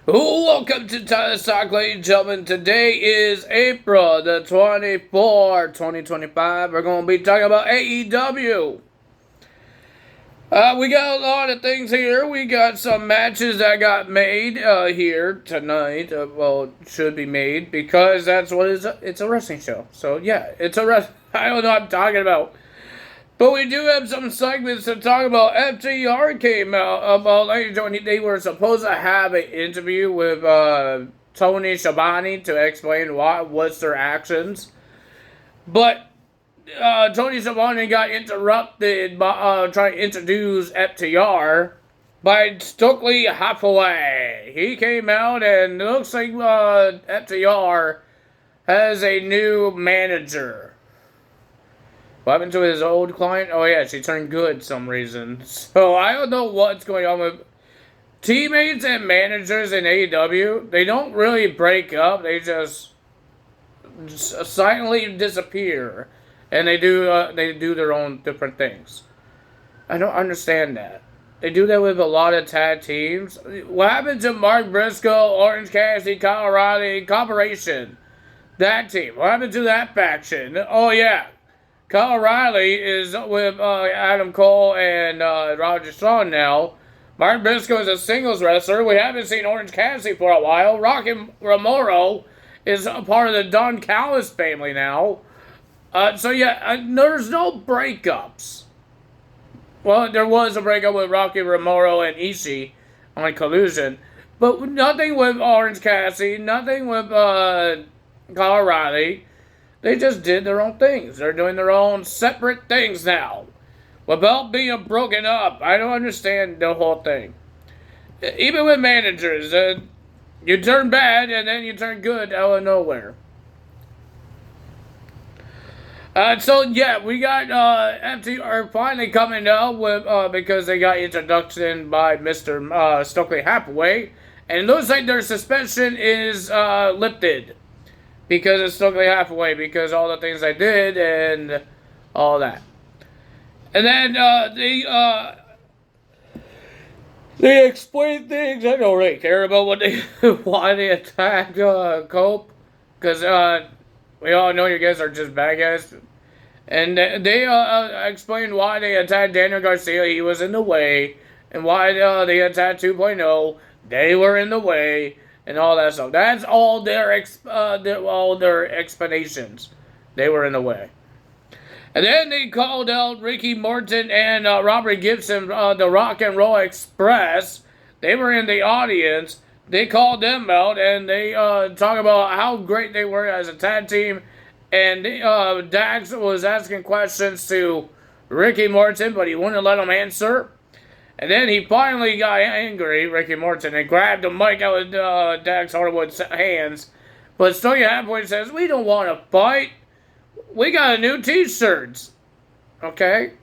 Welcome to Tyler's Talk, ladies and gentlemen. Today is April the 24th, 2025. We're going to be talking about AEW. We got a lot of things here. We got some matches that got made here tonight. Should be made because that's what it's a wrestling show. So, yeah, it's a wrestling. I don't know what I'm talking about. But we do have some segments to talk about. FTR came out about they were supposed to have an interview with Tony Schiavone to explain what's their actions. But Tony Schiavone got interrupted by trying to introduce FTR by Stokely Hathaway. He came out and it looks like FTR has a new manager. What happened to his old client? Oh yeah, she turned good some reason. So I don't know what's going on with teammates and managers in AEW. They don't really break up. They just silently disappear, and they do their own different things. I don't understand that. They do that with a lot of tag teams. What happened to Mark Briscoe, Orange Cassidy, Kyle O'Reilly, Corporation? That team. What happened to that faction? Oh yeah. Kyle O'Reilly is with Adam Cole and Roger Strong now. Mark Briscoe is a singles wrestler. We haven't seen Orange Cassidy for a while. Rocky Romero is a part of the Don Callis family now. There's no breakups. Well, there was a breakup with Rocky Romero and Ishii on Collusion. But nothing with Orange Cassidy, nothing with Kyle O'Reilly. They just did their own things. They're doing their own separate things now. Without being broken up. I don't understand the whole thing. Even with managers, you turn bad and then you turn good out of nowhere. We got FTR finally coming out with because they got introduction by Mr. Stokely Hathaway. And it looks like their suspension is lifted. Because it's Stokely Hathaway, because all the things I did and all that. And then they explain things. I don't really care about why they attacked Cope, because we all know you guys are just bad guys. And they explained why they attacked Daniel Garcia. He was in the way, and why they attacked 2.0. They were in the way. And all that stuff. That's all their explanations. They were in the way. And then they called out Ricky Morton and Robert Gibson, the Rock and Roll Express. They were in the audience. They called them out and they talk about how great they were as a tag team. And Dax was asking questions to Ricky Morton, but he wouldn't let him answer. And then he finally got angry, Ricky Morton, and grabbed the mic out of Dax Harwood's hands. But Stokely Hathaway says, we don't want to fight. We got a new t-shirts. Okay?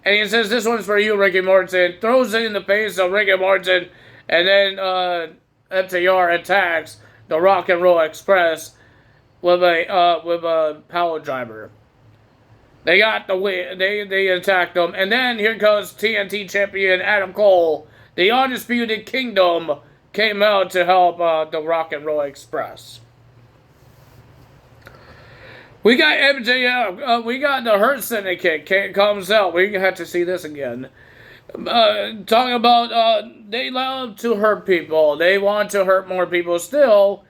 And he says, this one's for you, Ricky Morton. Throws it in the face of Ricky Morton. And then FTR attacks the Rock and Roll Express with a power driver. They got the win. They attacked them. And then here comes TNT champion Adam Cole. The Undisputed Kingdom came out to help the Rock and Roll Express. We got MJF. We got the Hurt Syndicate comes out. We have to see this again. Talking about they love to hurt people. They want to hurt more people still.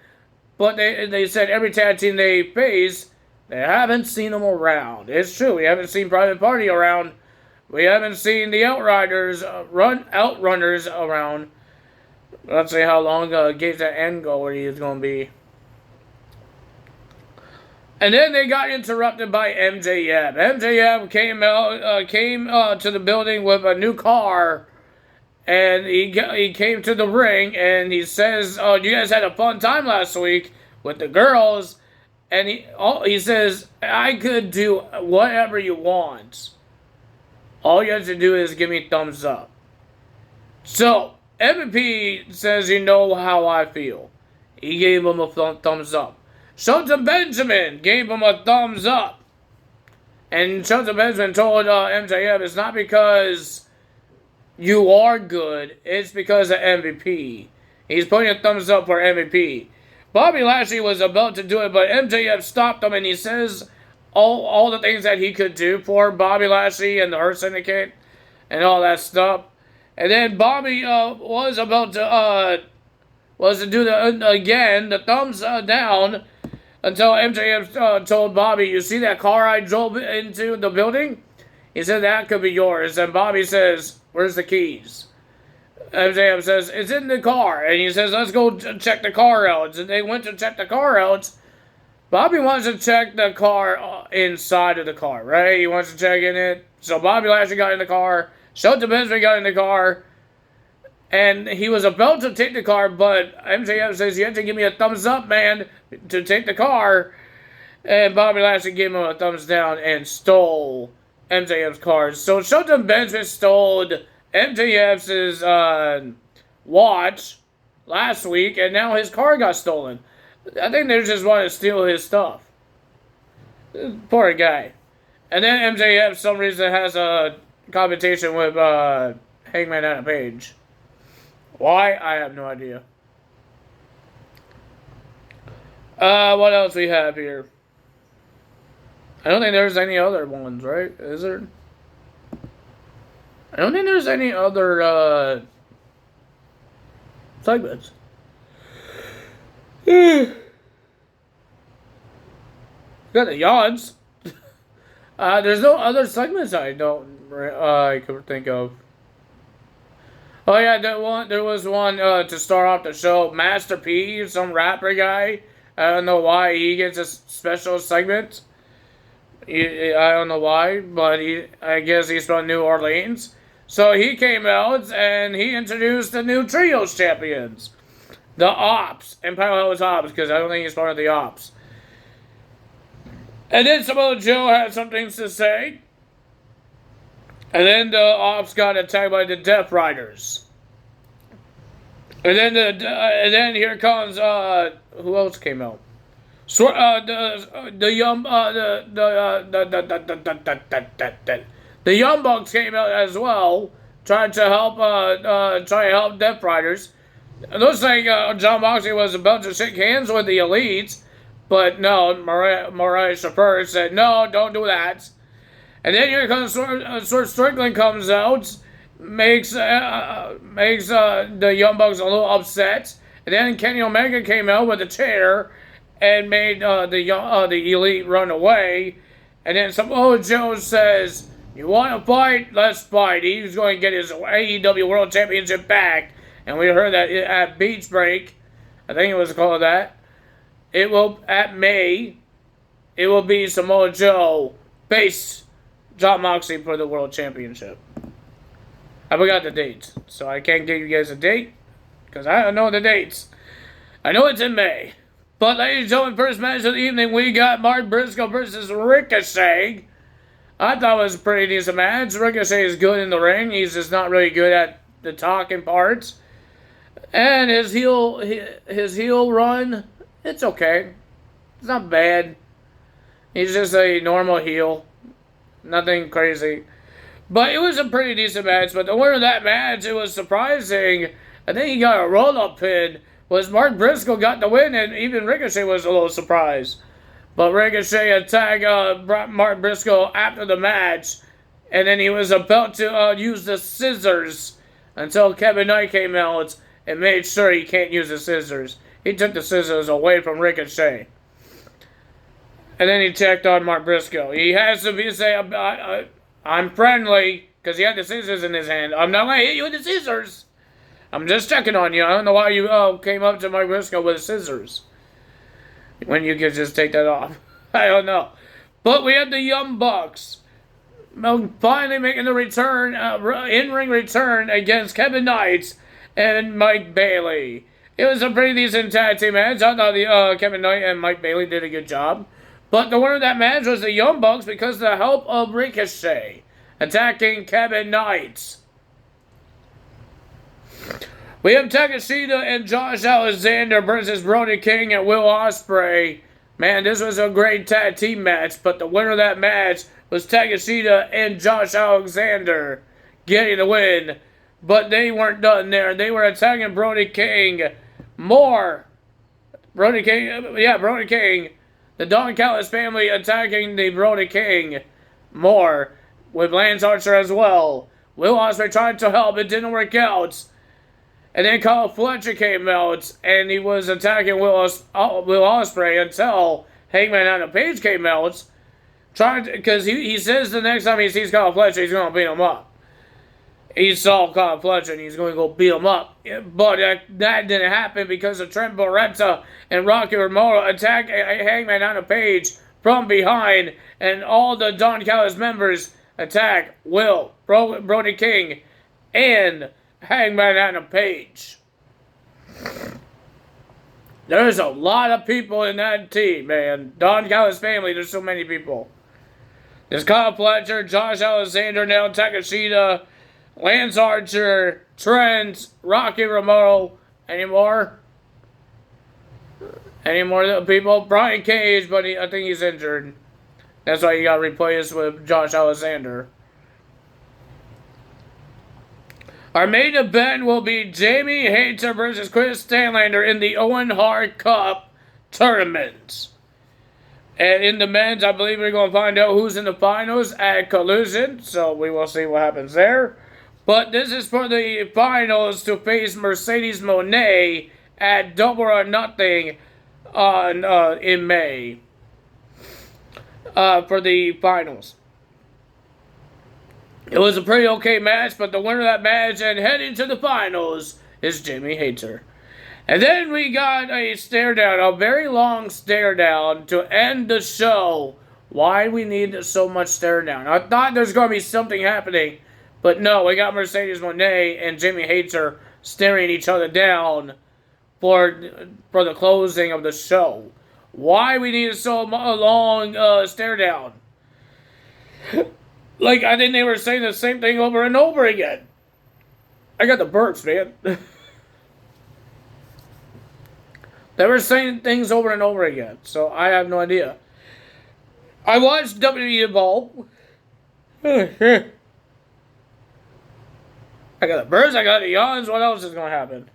But they said every tag team they face, they haven't seen them around. It's true. We haven't seen Private Party around. We haven't seen the Outrunners around. Let's see how long Gates at Angleworth is going to be. And then they got interrupted by MJF. MJF came to the building with a new car. And he came to the ring and he says, "Oh, you guys had a fun time last week with the girls." And he says, I could do whatever you want. All you have to do is give me thumbs up. So, MVP says, you know how I feel. He gave him a thumbs up. Shelton Benjamin gave him a thumbs up. And Shelton Benjamin told MJF, it's not because you are good, it's because of MVP. He's putting a thumbs up for MVP. Bobby Lashley was about to do it, but MJF stopped him, and he says all the things that he could do for Bobby Lashley and the Hurt Syndicate and all that stuff. And then Bobby was about to do the thumbs down, until MJF told Bobby, "You see that car I drove into the building?" He said, "That could be yours." And Bobby says, "Where's the keys?" MJF says, "It's in the car." And he says, "Let's go check the car out." And they went to check the car out. Bobby wants to check the car inside of the car, right? He wants to check in it. So Bobby Lashley got in the car. Shelton Benjamin got in the car. And he was about to take the car, but MJF says, "You have to give me a thumbs up, man, to take the car." And Bobby Lashley gave him a thumbs down and stole MJF's car. So Shelton Benjamin stole MJF's watch last week, and now his car got stolen. I think they just want to steal his stuff. Poor guy. And then MJF, for some reason, has a competition with Hangman Adam Page. Why? I have no idea. What else we have here? I don't think there's any other ones, right? Is there? I don't think there's any other segments. Got the yawns. There's no other segments I could think of. Oh yeah, there was one to start off the show. Master P, some rapper guy. I don't know why he gets a special segment. I don't know why, but I guess he's from New Orleans. So he came out and he introduced the new Trios champions. The Ops. Empire House Ops, because I don't think he's part of the Ops. And then Samoa Joe had some things to say. And then the Ops got attacked by the Death Riders. And then here comes who else came out? The Young Bucks came out as well, trying to help Death Riders. It looks like John Moxley was about to shake hands with the Elites, but no, Mariah Shafir said no, don't do that. And then here comes Swerve Strickland comes out, makes the Young Bucks a little upset. And then Kenny Omega came out with a chair and made the Elite run away. And then Samoa Joe says, "You want to fight? Let's fight." He's going to get his AEW World Championship back. And we heard that at Beach Break, I think it was called that. At May, it will be Samoa Joe face John Moxley for the World Championship. I forgot the dates, so I can't give you guys a date, because I don't know the dates. I know it's in May. But ladies and gentlemen, first match of the evening, we got Mark Briscoe versus Ricochet. I thought it was a pretty decent match. Ricochet is good in the ring. He's just not really good at the talking parts. And his heel run, it's okay. It's not bad. He's just a normal heel. Nothing crazy. But it was a pretty decent match. But the winner of that match, it was surprising. I think he got a roll-up pin. Was Mark Briscoe got the win, and even Ricochet was a little surprised. But Ricochet attacked Mark Briscoe after the match. And then he was about to use the scissors until Kevin Knight came out and made sure he can't use the scissors. He took the scissors away from Ricochet. And then he checked on Mark Briscoe. He has to say, "I'm friendly," because he had the scissors in his hand. "I'm not going to hit you with the scissors. I'm just checking on you. I don't know why you came up to Mark Briscoe with scissors when you could just take that off." I don't know. But we have the Young Bucks finally making the return, in-ring return against Kevin Knight and Mike Bailey. It was a pretty decent tag team match. I thought Kevin Knight and Mike Bailey did a good job. But the winner of that match was the Young Bucks because of the help of Ricochet attacking Kevin Knight. We have Takeshita and Josh Alexander versus Brody King and Will Ospreay. Man, this was a great tag team match, but the winner of that match was Takeshita and Josh Alexander getting the win But they weren't done there. They were attacking Brody King more. Brody King. The Don Callis family attacking the Brody King more. With Lance Archer as well. Will Ospreay tried to help. It didn't work out. And then Kyle Fletcher came out. And he was attacking Will Ospreay until Hangman Adam Page came out. Because he says the next time he sees Kyle Fletcher, he's going to beat him up. He saw Kyle Fletcher and he's going to go beat him up. But that didn't happen because of Trent Barretta and Rocky Romero attack Hangman Adam Page from behind. And all the Don Callis members attack Brody King and Hangman Adam Page. There's a lot of people in that team, man. Don Callis family, there's so many people. There's Kyle Fletcher, Josh Alexander, Nail Takashita, Lance Archer, Trent, Rocky Romero. Any more? Any more people? Brian Cage, but I think he's injured. That's why he got replaced with Josh Alexander. Our main event will be Jamie Hayter versus Chris Stanlander in the Owen Hart Cup tournament. And in the men's, I believe we're going to find out who's in the finals at Collision. So we will see what happens there. But this is for the finals to face Mercedes Moné at Double or Nothing in May. For the finals. It was a pretty okay match, but the winner of that match and heading to the finals is Jamie Hayter. And then we got a stare down, a very long stare down to end the show. Why we need so much stare down? I thought there's going to be something happening, but no, we got Mercedes Moné and Jamie Hayter staring each other down for the closing of the show. Why we need so long stare down? Like, I think they were saying the same thing over and over again. I got the burps, man. They were saying things over and over again, so I have no idea. I watched WWE Evolve. I got the burps, I got the yawns. What else is going to happen?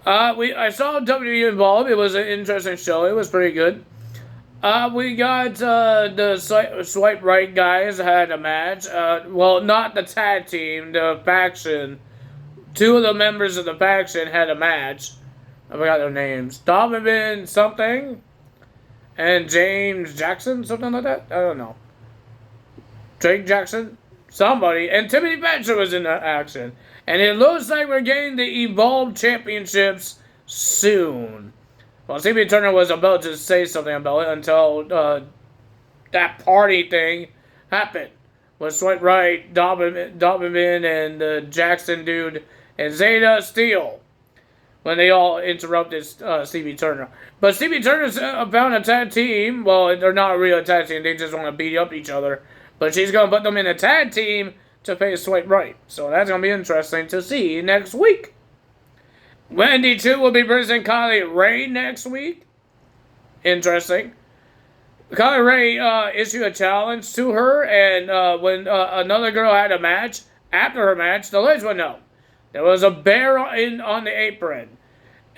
I saw WWE Evolve. It was an interesting show. It was pretty good. We got the Swipe Right guys had a match. Well, not the tag team, the faction. Two of the members of the faction had a match. I forgot their names. Donovan something. And James Jackson, something like that. I don't know. Drake Jackson? Somebody. And Timothy Thatcher was in the action. And it looks like we're getting the Evolve Championships soon. Well, CB Turner was about to say something about it until that party thing happened. With Swipe Right, Donovan, and the Jackson dude, and Zeta Steel. When they all interrupted CB Turner. But CB Turner's found a tag team. Well, they're not a real tag team. They just want to beat up each other. But she's going to put them in a tag team to face Swipe Right. So that's going to be interesting to see next week. Wendy, too, will be versing Kylie Ray next week. Interesting. Kylie Ray issued a challenge to her, and when another girl had a match, after her match, the lights went out. There was a bear on the apron.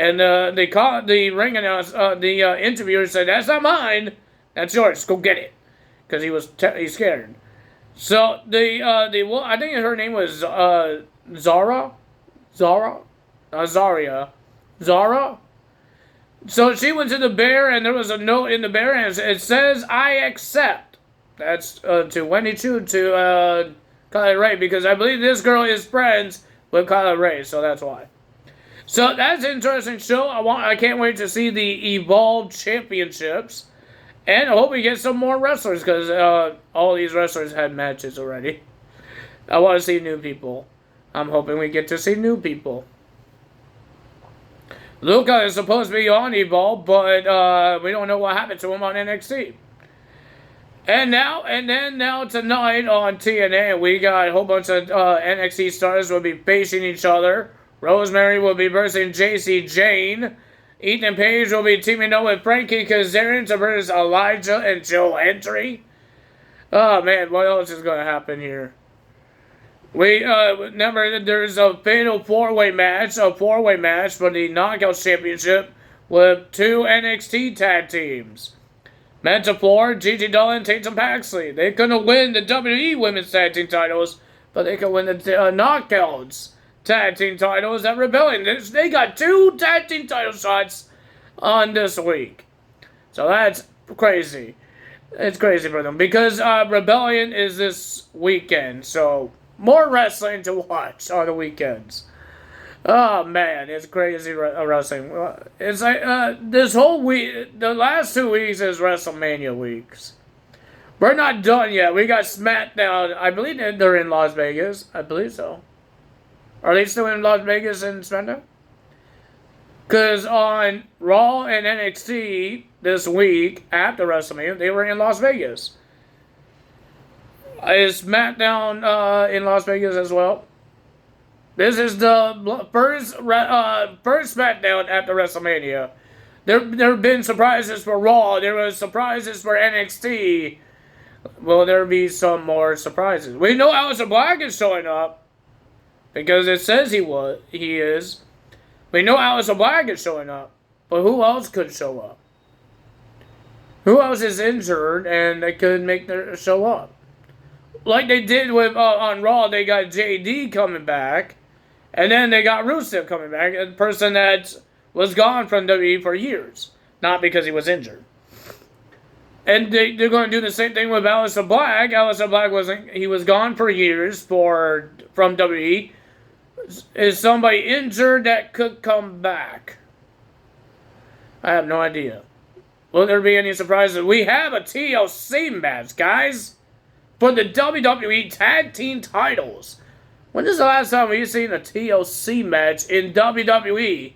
And the ring announcer, the interviewer said, "That's not mine. That's yours. Go get it." Because he's scared. So I think her name was Zara. So she went to the bear, and there was a note in the bear, and it says, "I accept." That's to Wendy Chu, to Kylie Ray, because I believe this girl is friends with Kylie Ray, so that's why. So that's an interesting show. I can't wait to see the Evolve Championships. And I hope we get some more wrestlers, because all these wrestlers had matches already. I want to see new people. I'm hoping we get to see new people. Luca is supposed to be on Evolve, but we don't know what happened to him on NXT. And now tonight on TNA, we got a whole bunch of NXT stars will be facing each other. Rosemary will be versing JC Jane. Ethan Page will be teaming up with Frankie Kazarian to versus Elijah and Joe Hendry. Oh man, what else is going to happen here? Remember there's a fatal four-way match for the Knockouts Championship with two NXT tag teams. Metaphor, Gigi Dolan, Tatum Paxley. They couldn't win the WWE Women's Tag Team titles, but they could win the Knockouts Tag Team titles at Rebellion. They got two Tag Team title shots on this week. So that's crazy. It's crazy for them because Rebellion is this weekend. So more wrestling to watch on the weekends. Oh man, it's crazy wrestling. It's like this whole week, the last 2 weeks is WrestleMania weeks. We're not done yet. We got SmackDown. I believe they're in Las Vegas. I believe so. Are they still in Las Vegas and SmackDown? Because on Raw and NXT this week after WrestleMania, they were in Las Vegas. Is SmackDown in Las Vegas as well? This is the first SmackDown after WrestleMania. There have been surprises for Raw. There was surprises for NXT. Will there be some more surprises? We know Aleister Black is showing up because it says he is. We know Aleister Black is showing up, but who else could show up? Who else is injured and they could make their show up? Like they did with on Raw, they got JD coming back. And then they got Rusev coming back, a person that was gone from WWE for years. Not because he was injured. And they're going to do the same thing with Aleister Black. Aleister Black was gone for years from WWE. Is somebody injured that could come back? I have no idea. Will there be any surprises? We have a TLC match, guys, for the WWE Tag Team titles. When is the last time we've seen a TLC match in WWE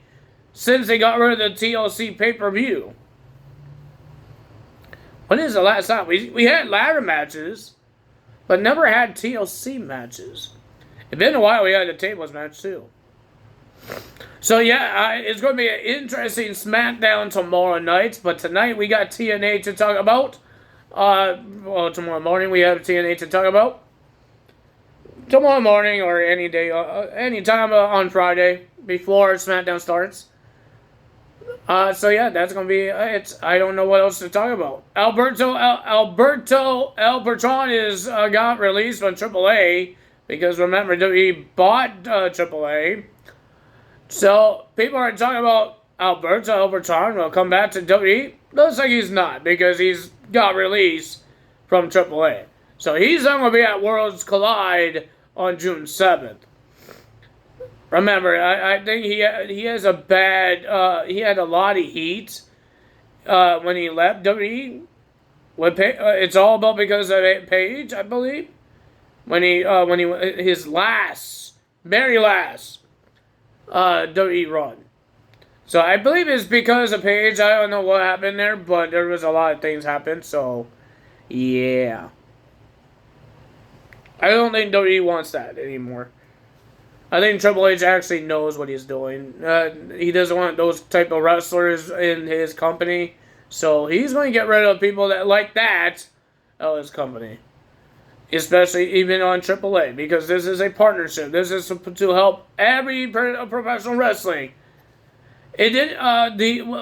since they got rid of the TLC pay-per-view? When is the last time? We had ladder matches, but never had TLC matches. It's been a while we had a tables match too. So yeah, it's going to be an interesting SmackDown tomorrow night, but tonight we got TNA to talk about. Tomorrow morning we have TNA to talk about. Tomorrow morning or any day, any time on Friday before SmackDown starts. So yeah, that's gonna be it. I don't know what else to talk about. Alberto El Patron is got released on AAA because remember WWE bought AAA. So people are talking about Alberto El Patron will come back to WWE. Looks like he's not because he's got released from AAA. So he's not going to be at Worlds Collide on June 7th. Remember, I think he has a bad, he had a lot of heat when he left WWE. It's all about because of Paige, I believe. His very last WWE run. So I believe it's because of Paige. I don't know what happened there, but there was a lot of things happened. So, yeah. I don't think WWE wants that anymore. I think Triple H actually knows what he's doing. He doesn't want those type of wrestlers in his company. So he's going to get rid of people that like that out of his company. Especially even on AAA. Because this is a partnership. This is to help every professional wrestling. It did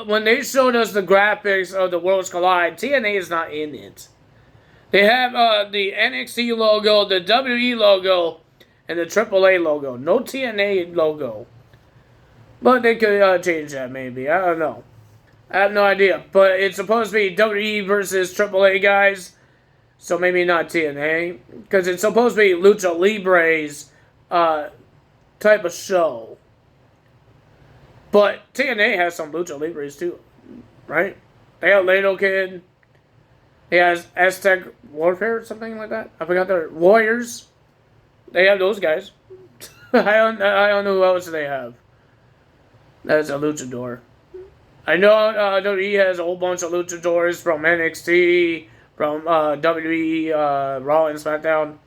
when they showed us the graphics of the Worlds Collide, TNA is not in it. They have the NXT logo, the WWE logo, and the AAA logo. No TNA logo. But they could change that maybe. I don't know. I have no idea. But it's supposed to be WWE versus AAA guys. So maybe not TNA. Because it's supposed to be Lucha Libre's type of show. But TNA has some Lucha Libres too. Right? They have Lato Kid. He has Aztec Warfare or something like that. I forgot their Warriors. They have those guys. I don't know who else they have. That's a luchador. I know WWE has a whole bunch of luchadors from NXT, from WWE, Raw and SmackDown.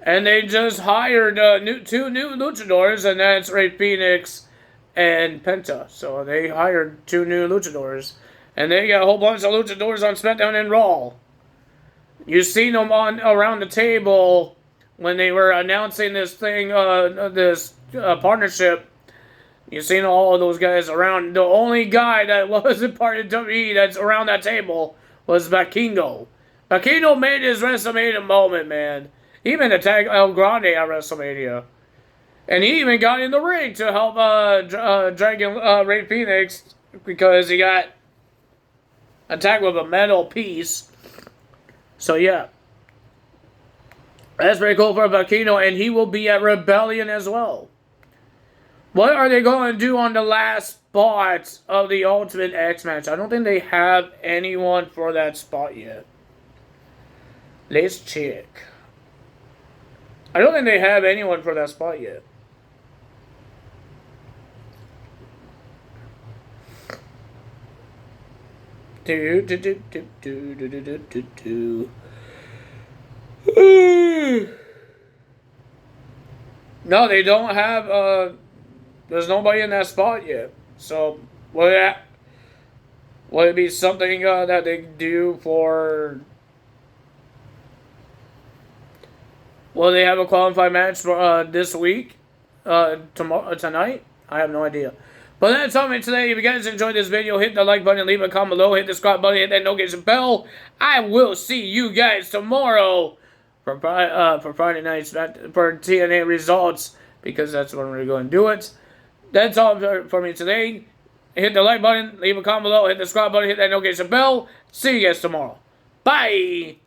And they just hired two new luchadors, and that's Rey Fenix and Penta. So they hired 2 new luchadors. And they got a whole bunch of luchadors on SmackDown and Raw. You've seen them around the table when they were announcing this thing, this partnership. You seen all of those guys around. The only guy that wasn't part of WWE that's around that table was Bakingo. Bakingo made his WrestleMania moment, man. He even attacked El Grande at WrestleMania. And he even got in the ring to help Dragon Ray Phoenix because he got attacked with a metal piece. So, yeah. That's pretty cool for Bakingo, and he will be at Rebellion as well. What are they going to do on the last spot of the Ultimate X match? I don't think they have anyone for that spot yet. Let's check. I don't think they have anyone for that spot yet. No, they don't have there's nobody in that spot yet. So, would it be something that they do for... Will they have a qualified match for this week? Tonight? I have no idea. But that's all for me today. If you guys enjoyed this video, hit the like button, leave a comment below, hit the subscribe button, hit that notification bell. I will see you guys tomorrow for Friday nights, for TNA results, because that's when we're going to do it. That's all for me today. Hit the like button, leave a comment below, hit the subscribe button, hit that notification bell. See you guys tomorrow. Bye!